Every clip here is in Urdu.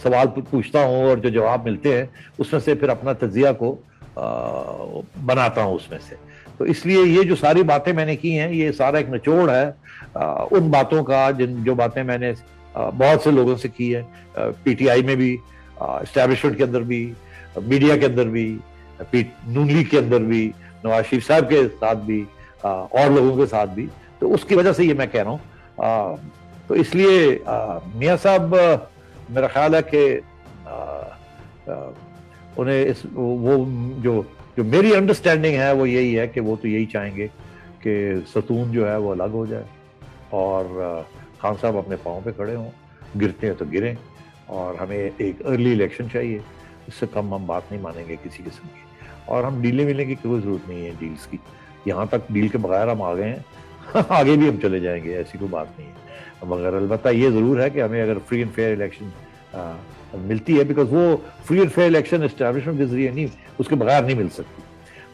سوال پوچھتا ہوں اور جو جواب ملتے ہیں اس میں سے پھر اپنا تجزیہ کو بناتا ہوں اس میں سے. تو اس لیے یہ جو ساری باتیں میں نے کی ہیں یہ سارا ایک نچوڑ ہے ان باتوں کا جو باتیں میں نے بہت سے لوگوں سے کی ہے, پی ٹی آئی میں بھی, اسٹیبلشمنٹ کے اندر بھی, میڈیا کے اندر بھی, نون لیگ کے اندر بھی, نواز شریف صاحب کے ساتھ بھی, اور لوگوں کے ساتھ بھی. تو اس کی وجہ سے یہ میں کہہ رہا ہوں. تو اس لیے میاں صاحب میرا خیال ہے کہ انہیں وہ جو میری انڈرسٹینڈنگ ہے وہ یہی ہے کہ وہ تو یہی چاہیں گے کہ ستون جو ہے وہ الگ ہو جائے اور خان صاحب اپنے پاؤں پہ کھڑے ہوں, گرتے ہیں تو گریں, اور ہمیں ایک ارلی الیکشن چاہیے. اس سے کم ہم بات نہیں مانیں گے کسی قسم کی, اور ہم ڈیلیں ملنے کی کوئی ضرورت نہیں ہے ڈیلز کی. یہاں تک ڈیل کے بغیر ہم آگے ہیں, آگے بھی ہم چلے جائیں گے, ایسی کوئی بات نہیں ہے. مگر البتہ یہ ضرور ہے کہ ہمیں اگر فری اینڈ فیئر الیکشن ملتی ہے, بیکاز وہ free and fair election establishment کے ذریعے نہیں, اس کے بغیر نہیں مل سکتی,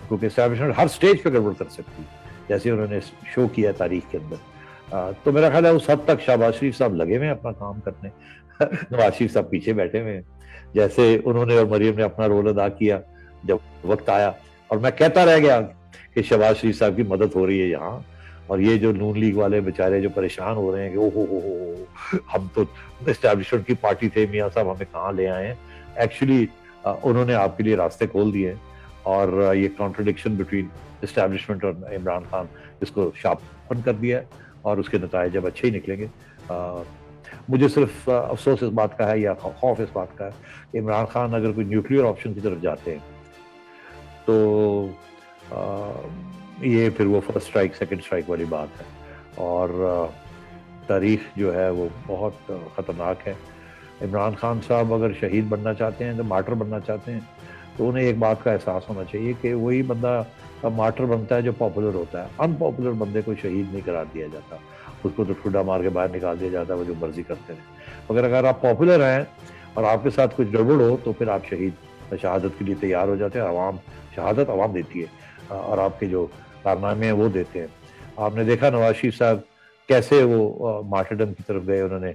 کیونکہ اسٹیبلشمنٹ ہر سٹیج پہ گڑبڑ کر سکتی جیسے انہوں نے شو کیا تاریخ کے اندر. تو میرا خیال ہے اس حد تک شہباز شریف صاحب لگے ہوئے ہیں اپنا کام کرنے, نواز شریف صاحب پیچھے بیٹھے ہوئے ہیں, جیسے انہوں نے اور مریم نے اپنا رول ادا کیا جب وقت آیا. اور میں کہتا رہ گیا کہ شہباز شریف صاحب کی مدد ہو رہی ہے یہاں, اور یہ جو نون لیگ والے بیچارے جو پریشان ہو رہے ہیں کہ او ہو ہم تو اسٹیبلشمنٹ کی پارٹی تھے, میاں صاحب ہمیں کہاں لے آئے ہیں. ایکچولی انہوں نے آپ کے لیے راستے کھول دیے, اور یہ کانٹرڈکشن بٹوین اسٹیبلشمنٹ اور عمران خان اس کو شارپن کر دیا ہے, اور اس کے نتائج جب اچھے ہی نکلیں گے. مجھے صرف افسوس اس بات کا ہے یا خوف اس بات کا ہے کہ عمران خان اگر کوئی نیوکلیئر آپشن کی طرف جاتے ہیں تو یہ پھر وہ فرسٹ اسٹرائک سیکنڈ اسٹرائک والی بات ہے, اور تاریخ جو ہے وہ بہت خطرناک ہے. عمران خان صاحب اگر شہید بننا چاہتے ہیں, تو مارٹر بننا چاہتے ہیں, تو انہیں ایک بات کا احساس ہونا چاہیے کہ وہی بندہ مارٹر بنتا ہے جو پاپولر ہوتا ہے. ان پاپولر بندے کو شہید نہیں قرار دیا جاتا, اس کو تو ٹھڈا مار کے باہر نکال دیا جاتا ہے, وہ جو مرضی کرتے ہیں. مگر اگر آپ پاپولر ہیں اور آپ کے ساتھ کچھ گڑبڑ ہو تو پھر آپ شہادت کے لیے تیار ہو جاتے ہیں. شہادت عوام دیتی ہے اور آپ کے جو کارنامے ہیں وہ دیتے ہیں. آپ نے دیکھا نواز شریف صاحب کیسے وہ مارٹرڈم کی طرف گئے, انہوں نے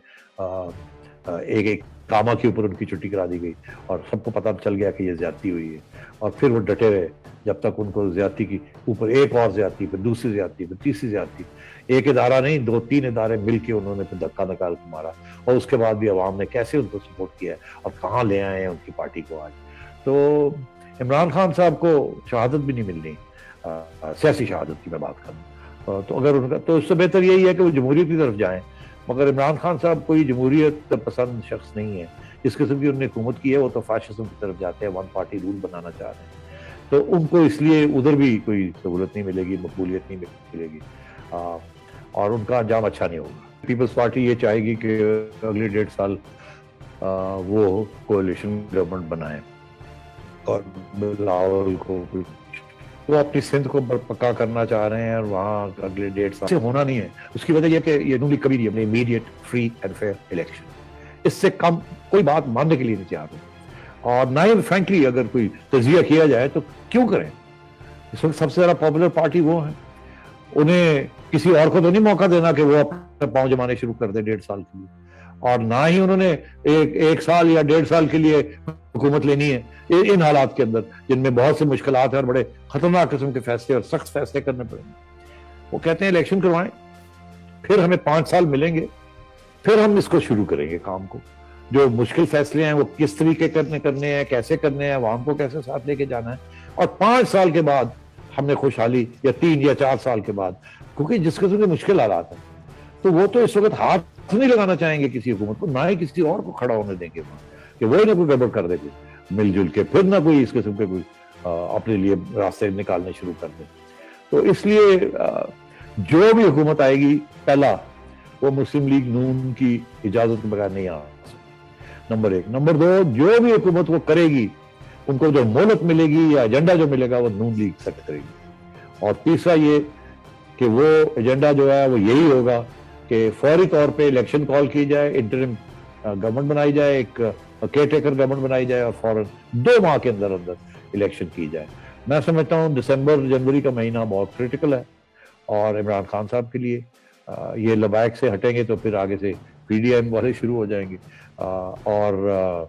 ایک کاما کے اوپر ان کی چھٹی کرا دی گئی اور سب کو پتہ چل گیا کہ یہ زیادتی ہوئی ہے, اور پھر وہ ڈٹے رہے جب تک ان کو زیادتی کی اوپر ایک اور زیادتی, پھر دوسری زیادتی, پھر تیسری زیادتی. ایک ادارہ نہیں 2-3 ادارے مل کے انہوں نے پھر دھکا نکال کے مارا, اور اس کے بعد بھی عوام نے کیسے ان کو سپورٹ کیا ہے اور کہاں لے آئے ہیں ان کی پارٹی کو آج. تو عمران خان صاحب کو شہادت بھی نہیں ملنی, سیاسی شہادت کی میں بات کروں تو اگر ان کا, تو اس سے بہتر یہی ہے کہ وہ جمہوریت کی طرف جائیں. مگر عمران خان صاحب کوئی جمہوریت پسند شخص نہیں ہے, جس قسم کی انہوں نے حکومت کی ہے وہ تو فاشزم کی طرف جاتے ہیں, ون پارٹی رول بنانا چاہ رہے ہیں. تو ان کو اس لیے ادھر بھی کوئی سہولت نہیں ملے گی, مقبولیت نہیں ملے گی, اور ان کا انجام اچھا نہیں ہوگا. پیپلز پارٹی یہ چاہے گی کہ اگلے 1.5 سال وہ کوalition گورنمنٹ بنائیں, اور بلاول کو وہ اپنی سندھ کو پکا کرنا چاہ رہے ہیں, اور وہاں اگلے 1.5 سال سے ہونا نہیں ہے. اس کی وجہ یہ کہ یہ نون لیگ کبھی نہیں اپنے immediate free and fair election, اس سے کم کوئی بات ماننے کے لیے نہیں تیار ہو. اور نہ ہی فرینکلی اگر کوئی تجزیہ کیا جائے تو کیوں کریں, اس وقت سب سے زیادہ پاپولر پارٹی وہ ہیں, انہیں کسی اور کو تو نہیں موقع دینا کہ وہ اپنے پاؤں جمانے شروع کر دیں 1.5 سال کے لیے, اور نہ ہی انہوں نے 1 سال یا 1.5 سال کے لیے حکومت لینی ہے ان حالات کے اندر جن میں بہت سے مشکلات ہیں اور بڑے خطرناک قسم کے فیصلے اور سخت فیصلے کرنے پڑیں گے. وہ کہتے ہیں الیکشن کروائیں, پھر ہمیں 5 سال ملیں گے, پھر ہم اس کو شروع کریں گے کام کو. جو مشکل فیصلے ہیں وہ کس طریقے کرنے ہیں, کیسے کرنے ہیں, عوام کو کیسے ساتھ لے کے جانا ہے, اور 5 سال کے بعد ہم نے خوشحالی, یا 3 یا 4 سال کے بعد, کیونکہ جس قسم کے مشکل حالات ہیں تو وہ تو اس وقت ہاتھ نہیں لگانا چاہیں گے کسی حکومت کو, نہ ہی کسی اور کو کھڑا ہونے دیں گے کہ وہی نہ کوئی گڑبڑ کر دے گی مل جل کے, پھر نہ کوئی اس قسم کے کوئی اپنے لیے راستے نکالنے شروع کر دے. تو اس لیے جو بھی حکومت آئے گی, پہلا وہ مسلم لیگ نون کی اجازت کے بغیر نہیں آ سکتی, نمبر 1. نمبر 2, جو بھی حکومت وہ کرے گی ان کو جو مہلت ملے گی یا ایجنڈا جو ملے گا وہ نون لیگ سیٹ کرے گی. اور تیسرا یہ کہ وہ ایجنڈا جو ہے وہ یہی ہوگا کہ فوری طور پہ الیکشن کال کی جائے, انٹرم گورنمنٹ بنائی جائے, ایک کیئر ٹیکر گورنمنٹ بنائی جائے, اور فوراً 2 ماہ کے اندر الیکشن کی جائے. میں سمجھتا ہوں دسمبر جنوری کا مہینہ بہت کریٹیکل ہے, اور عمران خان صاحب کے لیے یہ لبیک سے ہٹیں گے تو پھر آگے سے پی ڈی ایم والے شروع ہو جائیں گے. اور